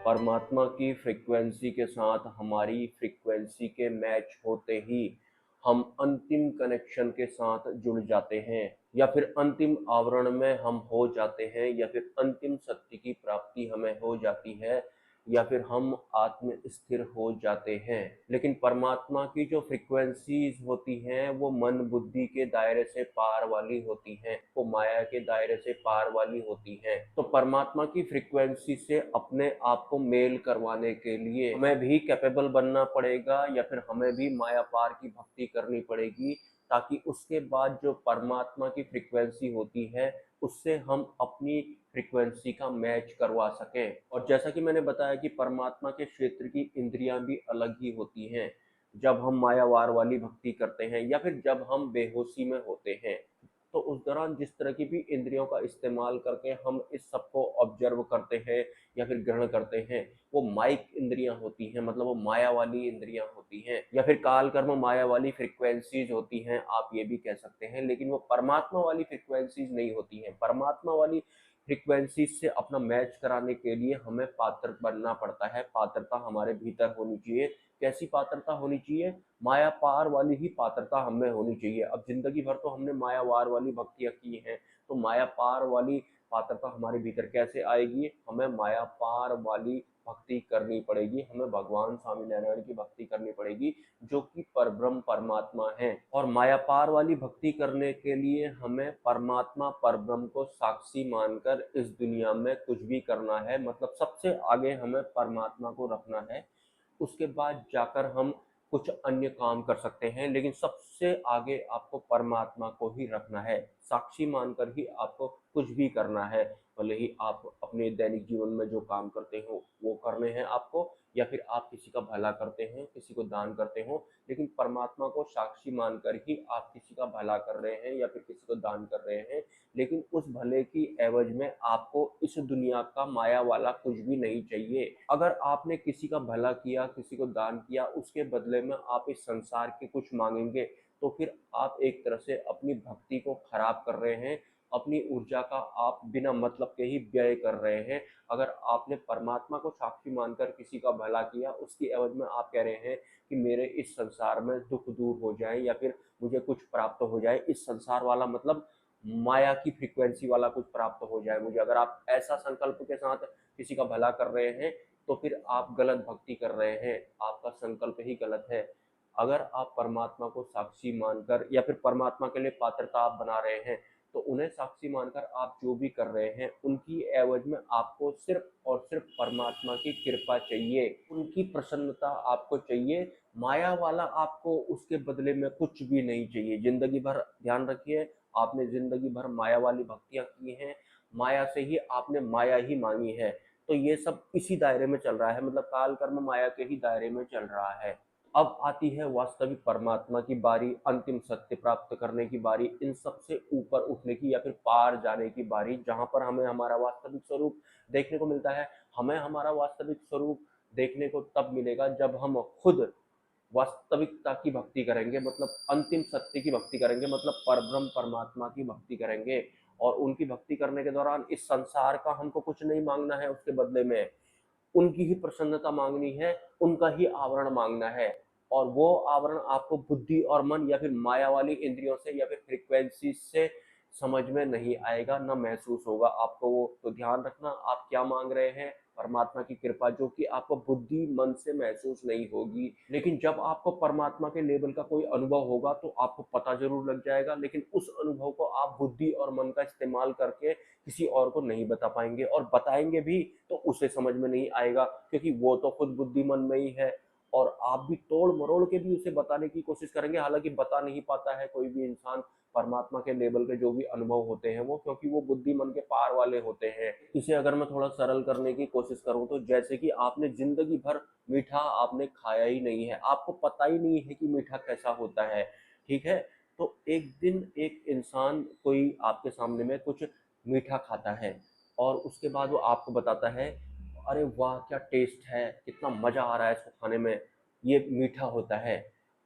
परमात्मा की फ्रीक्वेंसी के साथ हमारी फ्रीक्वेंसी के मैच होते ही हम अंतिम कनेक्शन के साथ जुड़ जाते हैं, या फिर अंतिम आवरण में हम हो जाते हैं, या फिर अंतिम सत्य की प्राप्ति हमें हो जाती है, या फिर हम आत्म स्थिर हो जाते हैं। लेकिन परमात्मा की जो फ्रीक्वेंसीज होती हैं वो मन बुद्धि के दायरे से पार वाली होती हैं, वो माया के दायरे से पार वाली होती हैं। तो परमात्मा की फ्रीक्वेंसी से अपने आप को मेल करवाने के लिए हमें भी कैपेबल बनना पड़ेगा, या फिर हमें भी माया पार की भक्ति करनी पड़ेगी, ताकि उसके बाद जो परमात्मा की फ्रीक्वेंसी होती है उससे हम अपनी फ्रीक्वेंसी का मैच करवा सकें। और जैसा कि मैंने बताया कि परमात्मा के क्षेत्र की इंद्रियां भी अलग ही होती हैं। जब हम मायावार वाली भक्ति करते हैं, या फिर जब हम बेहोशी में होते हैं, तो उस दौरान जिस तरह की भी इंद्रियों का इस्तेमाल करके हम इस सब को ऑब्जर्व करते हैं या फिर ग्रहण करते हैं, वो माइक इंद्रियां होती हैं, मतलब वो माया वाली इंद्रियां होती हैं, या फिर काल कर्म माया वाली फ्रिक्वेंसीज होती हैं, आप ये भी कह सकते हैं। लेकिन वो परमात्मा वाली फ्रिक्वेंसीज नहीं होती हैं। परमात्मा वाली फ्रिक्वेंसी से अपना मैच कराने के लिए हमें पात्र बनना पड़ता है। पात्रता हमारे भीतर होनी चाहिए। कैसी पात्रता होनी चाहिए? माया पार वाली ही पात्रता हमें होनी चाहिए। अब जिंदगी भर तो हमने माया वार वाली भक्तियां की हैं, तो माया पार वाली पात्रता हमारे भीतर कैसे आएगी? हमें माया पार वाली भक्ति करनी पड़ेगी। हमें भगवान स्वामी नारायण की भक्ति करनी पड़ेगी, जो कि परब्रह्म परमात्मा है। और माया पार वाली भक्ति करने के लिए हमें परमात्मा परब्रह्म को साक्षी मानकर इस दुनिया में कुछ भी करना है, मतलब सबसे आगे हमें परमात्मा को रखना है। उसके बाद जाकर हम कुछ अन्य काम कर सकते हैं, लेकिन सबसे आगे आपको परमात्मा को ही रखना है। साक्षी मानकर ही आपको कुछ भी करना है। भले ही आप अपने दैनिक जीवन में जो काम करते हो वो करने हैं आपको, या फिर आप किसी का भला करते हैं, किसी को दान करते हो, लेकिन परमात्मा को साक्षी मानकर ही आप किसी का भला कर रहे हैं या फिर किसी को दान कर रहे हैं। लेकिन उस भले की एवज में आपको इस दुनिया का माया वाला कुछ भी नहीं चाहिए। अगर आपने किसी का भला किया, किसी को दान किया, उसके बदले में आप इस संसार के कुछ मांगेंगे, तो फिर आप एक तरह से अपनी भक्ति को खराब कर रहे हैं। अपनी ऊर्जा का आप बिना मतलब के ही व्यय कर रहे हैं। अगर आपने परमात्मा को साक्षी मानकर किसी का भला किया, उसकी एवज में आप कह रहे हैं कि मेरे इस संसार में दुख दूर हो जाए, या फिर मुझे कुछ प्राप्त हो जाए, इस संसार वाला मतलब माया की फ्रीक्वेंसी वाला कुछ प्राप्त हो जाए मुझे, अगर आप ऐसा संकल्प के साथ किसी का भला कर रहे हैं, तो फिर आप गलत भक्ति कर रहे हैं। आपका संकल्प ही गलत है। अगर आप परमात्मा को साक्षी मानकर या फिर परमात्मा के लिए पात्रता आप बना रहे हैं, तो उन्हें साक्षी मानकर आप जो भी कर रहे हैं, उनकी एवज में आपको सिर्फ और सिर्फ परमात्मा की कृपा चाहिए, उनकी प्रसन्नता आपको चाहिए। माया वाला आपको उसके बदले में कुछ भी नहीं चाहिए। जिंदगी भर ध्यान रखिए, आपने जिंदगी भर माया वाली भक्तियां की हैं, माया से ही आपने माया ही मांगी है। तो ये सब इसी दायरे में चल रहा है, मतलब काल कर्म माया के ही दायरे में चल रहा है। अब आती है वास्तविक परमात्मा की बारी, अंतिम सत्य प्राप्त करने की बारी, इन सबसे ऊपर उठने की या फिर पार जाने की बारी, जहां पर हमें हमारा वास्तविक स्वरूप देखने को मिलता है। हमें हमारा वास्तविक स्वरूप देखने को तब मिलेगा जब हम खुद वास्तविकता की भक्ति करेंगे, मतलब अंतिम सत्य की भक्ति करेंगे, मतलब परब्रह्म परमात्मा की भक्ति करेंगे। और उनकी भक्ति करने के दौरान इस संसार का हमको कुछ नहीं मांगना है, उसके बदले में उनकी ही प्रसन्नता मांगनी है, उनका ही आवरण मांगना है। और वो आवरण आपको बुद्धि और मन या फिर माया वाली इंद्रियों से या फिर फ्रीक्वेंसी से समझ में नहीं आएगा, ना महसूस होगा आपको वो। तो ध्यान रखना, आप क्या मांग रहे हैं? परमात्मा की कृपा, जो कि आपको बुद्धि मन से महसूस नहीं होगी। लेकिन जब आपको परमात्मा के लेवल का कोई अनुभव होगा तो आपको पता जरूर लग जाएगा, लेकिन उस अनुभव को आप बुद्धि और मन का इस्तेमाल करके किसी और को नहीं बता पाएंगे, और बताएंगे भी तो उसे समझ में नहीं आएगा, क्योंकि वो तो खुद बुद्धिमान में ही है। और आप भी तोड़ मरोड़ के भी उसे बताने की कोशिश करेंगे, हालांकि बता नहीं पाता है कोई भी इंसान परमात्मा के लेवल के जो भी अनुभव होते हैं वो, क्योंकि वो बुद्धिमान के पार वाले होते हैं। इसे अगर मैं थोड़ा सरल करने की कोशिश करूं, तो जैसे कि आपने जिंदगी भर मीठा आपने खाया ही नहीं है, आपको पता ही नहीं है कि मीठा कैसा होता है, ठीक है? तो एक दिन एक इंसान कोई आपके सामने में कुछ मीठा खाता है, और उसके बाद वो आपको बताता है, अरे वाह क्या टेस्ट है, कितना मजा आ रहा है इसको खाने में, ये मीठा होता है।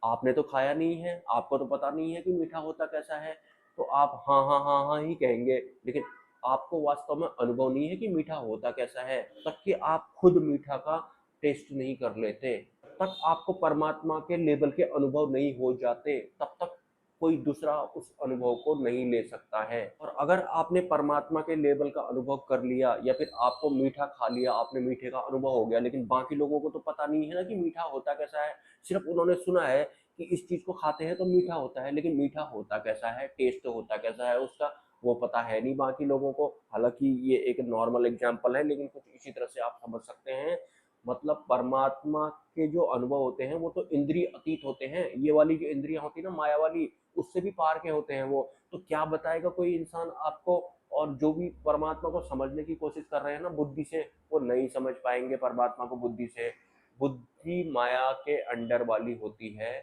आपने तो खाया नहीं है, आपको तो पता नहीं है कि मीठा होता कैसा है, तो आप हाँ हाँ हाँ हाँ ही कहेंगे। लेकिन आपको वास्तव में अनुभव नहीं है कि मीठा होता कैसा है, तब कि आप खुद मीठा का टेस्ट नहीं कर लेते, तक आपको परमात्मा के लेवल के अनुभव नहीं हो जाते, तब तक कोई दूसरा उस अनुभव को नहीं ले सकता है। और अगर आपने परमात्मा के लेवल का अनुभव कर लिया या फिर आपको मीठा खा लिया, आपने मीठे का अनुभव हो गया, लेकिन बाकी लोगों को तो पता नहीं है ना कि मीठा होता कैसा है। सिर्फ उन्होंने सुना है कि इस चीज को खाते हैं तो मीठा होता है, लेकिन मीठा होता कैसा है, टेस्ट होता कैसा है उसका, वो पता है नहीं बाकी लोगों को। हालांकि ये एक नॉर्मल एग्जाम्पल है, लेकिन कुछ इसी तरह से आप समझ सकते हैं। मतलब परमात्मा के जो अनुभव होते हैं वो तो इंद्रिय अतीत होते हैं। ये वाली जो इंद्रियां होती है ना, माया वाली, उससे भी पार के होते हैं वो। तो क्या बताएगा कोई इंसान आपको। और जो भी परमात्मा को समझने की कोशिश कर रहे हैं ना बुद्धि से, वो नहीं समझ पाएंगे परमात्मा को बुद्धि से। बुद्धि माया के अंडर वाली होती है।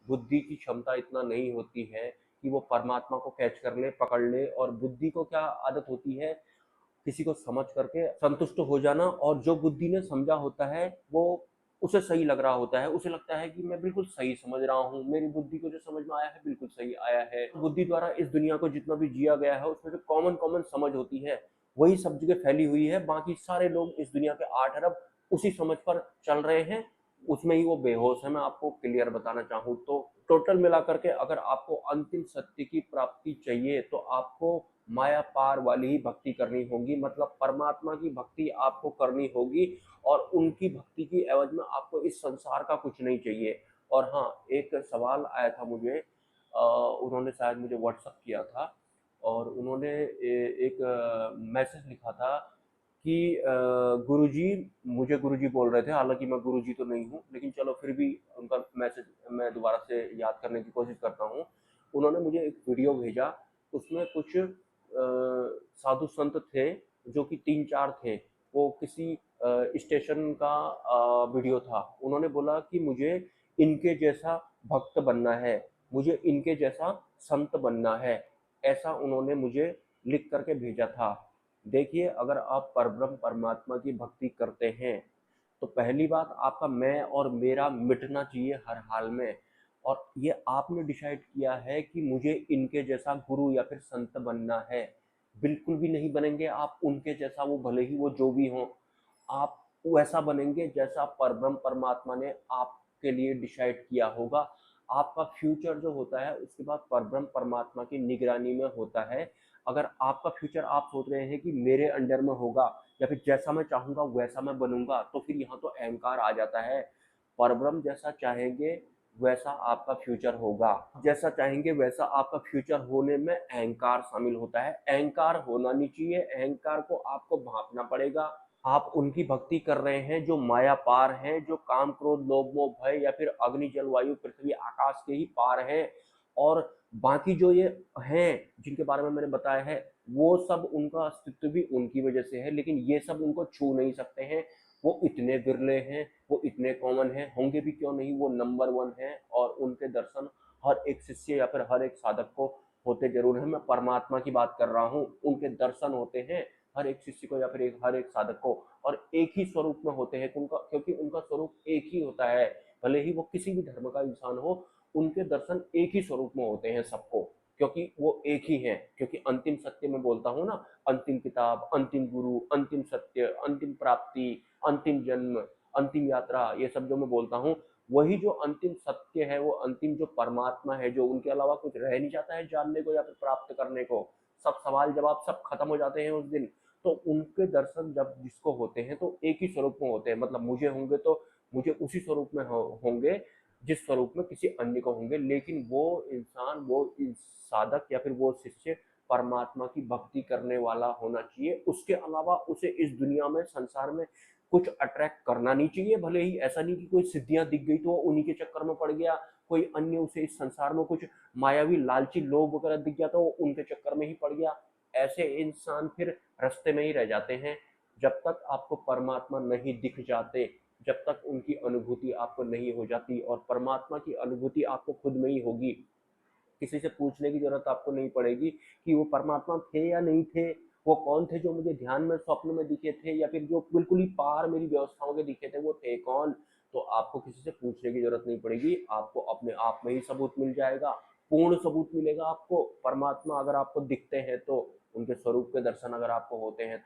बुद्धि की क्षमता इतना नहीं होती है कि वो परमात्मा को कैच कर ले, पकड़ ले। और बुद्धि को क्या आदत होती है, किसी को समझ करके संतुष्ट हो जाना। और जो बुद्धि ने समझा होता है वो उसे सही लग रहा होता है, उसे लगता है कि मैं बिल्कुल सही समझ रहा हूँ, मेरी बुद्धि को जो समझ में आया है बिल्कुल सही आया है। बुद्धि द्वारा इस दुनिया को जितना भी जिया गया है उसमें जो कॉमन कॉमन समझ होती है वही सब जगह फैली हुई है। बाकी सारे लोग इस दुनिया के 8 अरब उसी समझ पर चल रहे हैं, उसमें ही वो बेहोश है। मैं आपको क्लियर बताना चाहूँ तो टोटल मिलाकर के अगर आपको अंतिम सत्य की प्राप्ति चाहिए तो आपको माया पार वाली ही भक्ति करनी होगी। मतलब परमात्मा की भक्ति आपको करनी होगी, और उनकी भक्ति की एवज में आपको इस संसार का कुछ नहीं चाहिए। और हाँ, एक सवाल आया था मुझे, उन्होंने शायद मुझे व्हाट्सअप किया था, और उन्होंने एक मैसेज लिखा था कि गुरुजी, मुझे गुरुजी बोल रहे थे, हालांकि मैं गुरुजी तो नहीं हूँ, लेकिन चलो फिर भी उनका मैसेज मैं दोबारा से याद करने की कोशिश करता हूँ। उन्होंने मुझे एक वीडियो भेजा, उसमें कुछ साधु संत थे जो कि 3-4 थे। वो किसी स्टेशन का वीडियो था। उन्होंने बोला कि मुझे इनके जैसा भक्त बनना है, मुझे इनके जैसा संत बनना है, ऐसा उन्होंने मुझे लिख करके भेजा था। देखिए, अगर आप परब्रह्म परमात्मा की भक्ति करते हैं तो पहली बात, आपका मैं और मेरा मिटना चाहिए हर हाल में। और ये आपने डिसाइड किया है कि मुझे इनके जैसा गुरु या फिर संत बनना है। बिल्कुल भी नहीं बनेंगे आप उनके जैसा, वो भले ही वो जो भी हों। आप वैसा बनेंगे जैसा परब्रह्म परमात्मा ने आपके लिए डिसाइड किया होगा। आपका फ्यूचर जो होता है उसके बाद परब्रह्म परमात्मा की निगरानी में होता है। अगर आपका फ्यूचर आप सोच रहे हैं कि मेरे अंडर में होगा या फिर जैसा मैं चाहूंगा वैसा मैं बनूंगा, तो फिर यहाँ तो अहंकार आ जाता है। परब्रह्म जैसा चाहेंगे वैसा आपका फ्यूचर होगा, जैसा चाहेंगे वैसा आपका फ्यूचर होने में अहंकार शामिल होता है। अहंकार होना नहीं चाहिए, अहंकार को आपको भांपना पड़ेगा। आप उनकी भक्ति कर रहे हैं जो माया पार हैं, जो काम क्रोध लोभ मोह भय या फिर अग्नि जल वायु पृथ्वी आकाश के ही पार हैं। और बाकी जो ये हैं जिनके बारे में मैंने बताया है, वो सब उनका अस्तित्व भी उनकी वजह से है, लेकिन ये सब उनको छू नहीं सकते हैं। वो इतने विरले हैं, वो इतने कॉमन हैं, होंगे भी क्यों नहीं, वो नंबर 1 हैं। और उनके दर्शन हर एक शिष्य या फिर हर एक साधक को होते जरूर हैं। मैं परमात्मा की बात कर रहा हूँ, उनके दर्शन होते हैं हर एक शिष्य को या फिर हर एक साधक को, और एक ही स्वरूप में होते हैं उनका, क्योंकि उनका स्वरूप एक ही होता है। भले ही वो किसी भी धर्म का इंसान हो, उनके दर्शन एक ही स्वरूप में होते हैं सबको, क्योंकि वो एक ही हैं। क्योंकि अंतिम सत्य में बोलता हूँ ना, अंतिम किताब, अंतिम गुरु, अंतिम सत्य, अंतिम प्राप्ति, अंतिम जन्म, अंतिम यात्रा, ये सब जो मैं बोलता हूँ, वही जो अंतिम सत्य है, वो अंतिम जो परमात्मा है, जो उनके अलावा कुछ रह नहीं जाता है जानने को या फिर प्राप्त करने को। सब सवाल जवाब सब खत्म हो जाते हैं उस दिन। तो उनके दर्शन जब जिसको होते हैं तो एक ही स्वरूप में होते हैं। मतलब मुझे होंगे तो मुझे उसी स्वरूप में होंगे जिस स्वरूप में किसी अन्य को होंगे। लेकिन वो इंसान, वो साधक या फिर वो शिष्य परमात्मा की भक्ति करने वाला होना चाहिए। उसके अलावा उसे इस दुनिया में, संसार में कुछ अट्रैक्ट करना नहीं चाहिए। भले ही ऐसा नहीं कि कोई सिद्धियां दिख गई तो उन्हीं के चक्कर में पड़ गया, कोई अन्य उसे इस संसार में कुछ मायावी लालची लोभ वगैरह दिख गया तो वो उनके चक्कर में ही पड़ गया। ऐसे इंसान फिर रास्ते में ही रह जाते हैं। जब तक आपको परमात्मा नहीं दिख जाते, जब तक उनकी अनुभूति आपको नहीं हो जाती, और परमात्मा की अनुभूति आपको खुद में ही होगी। किसी से पूछने की जरूरत आपको नहीं पड़ेगी कि वो परमात्मा थे या नहीं थे, वो कौन थे जो मुझे ध्यान में स्वप्न में दिखे थे, या फिर जो बिल्कुल ही पार मेरी व्यवस्थाओं के दिखे थे, वो थे कौन। तो आपको किसी से पूछने की जरूरत नहीं पड़ेगी, आपको अपने आप में ही सबूत मिल जाएगा। पूर्ण सबूत मिलेगा आपको। परमात्मा अगर आपको दिखते हैं तो उनके स्वरूप के दर्शन अगर आपको होते हैं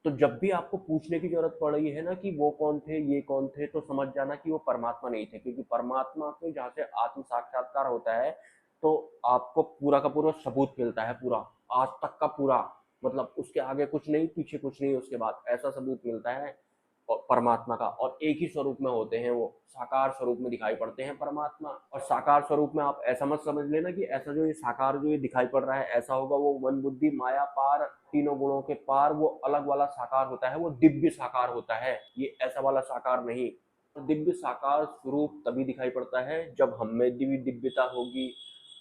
तो जब भी आपको पूछने की जरूरत पड़ रही है ना कि वो कौन थे, ये कौन थे, तो समझ जाना कि वो परमात्मा नहीं थे, क्योंकि परमात्मा को जहाँ से आत्म साक्षात्कार होता है तो आपको पूरा का पूरा सबूत मिलता है, पूरा आज तक का पूरा, मतलब उसके आगे कुछ नहीं, पीछे कुछ नहीं, उसके बाद ऐसा सबूत मिलता है परमात्मा का। और एक ही स्वरूप में होते हैं, वो साकार स्वरूप में दिखाई पड़ते हैं परमात्मा। और साकार स्वरूप में आप ऐसा मत समझ लेना कि ऐसा जो ये साकार जो ये दिखाई पड़ रहा है ऐसा होगा वो मन बुद्धि माया पार तीनों गुणों के पार वो अलग वाला साकार होता है, वो दिव्य साकार होता है, ये ऐसा वाला साकार नहीं। तो दिव्य साकार स्वरूप तभी दिखाई पड़ता है जब हम में दिव्यता होगी,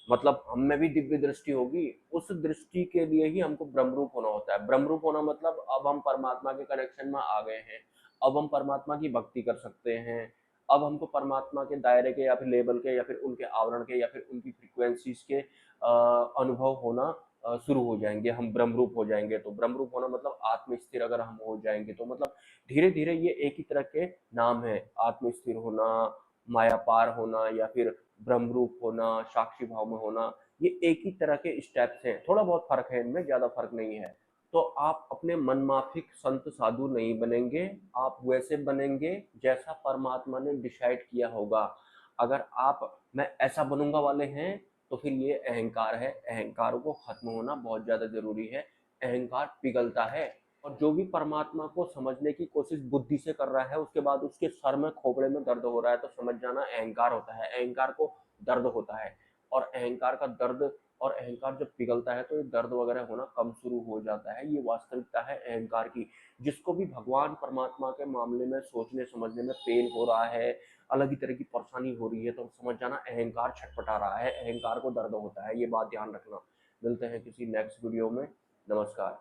मतलब हम में भी दिव्य दृष्टि होगी। उस दृष्टि के लिए ही हमको ब्रह्मरूप होना होता है। ब्रह्मरूप होना मतलब अब हम परमात्मा के कनेक्शन में आ गए हैं, अब हम परमात्मा की भक्ति कर सकते हैं, अब हमको परमात्मा के दायरे के या फिर लेवल के या फिर उनके आवरण के या फिर उनकी फ्रीक्वेंसीज के अनुभव होना शुरू हो जाएंगे, हम ब्रह्मरूप हो जाएंगे। तो ब्रह्मरूप होना मतलब आत्मस्थिर अगर हम हो जाएंगे तो मतलब धीरे धीरे ये एक ही तरह के नाम है, आत्मस्थिर होना, माया पार होना या फिर ब्रह्मरूप होना, साक्षी भाव में होना, ये एक ही तरह के स्टेप्स हैं। थोड़ा बहुत फर्क है इनमें, ज्यादा फर्क नहीं है। तो आप अपने मनमाफिक संत साधु नहीं बनेंगे, आप वैसे बनेंगे जैसा परमात्मा ने डिसाइड किया होगा। अगर आप मैं ऐसा बनूंगा वाले हैं तो फिर ये अहंकार है, अहंकार को खत्म होना बहुत ज्यादा जरूरी है। अहंकार पिघलता है, और जो भी परमात्मा को समझने की कोशिश बुद्धि से कर रहा है उसके बाद उसके सर में खोपड़े में दर्द हो रहा है तो समझ जाना अहंकार होता है, अहंकार को दर्द होता है। और अहंकार का दर्द, और अहंकार जब पिघलता है तो ये दर्द वगैरह होना कम शुरू हो जाता है। ये वास्तविकता है अहंकार की। जिसको भी भगवान परमात्मा के मामले में सोचने समझने में पेन हो रहा है, अलग ही तरह की परेशानी हो रही है, तो समझ जाना अहंकार छटपटा रहा है, अहंकार को दर्द होता है। ये बात ध्यान रखना। मिलते हैं किसी नेक्स्ट वीडियो में। नमस्कार।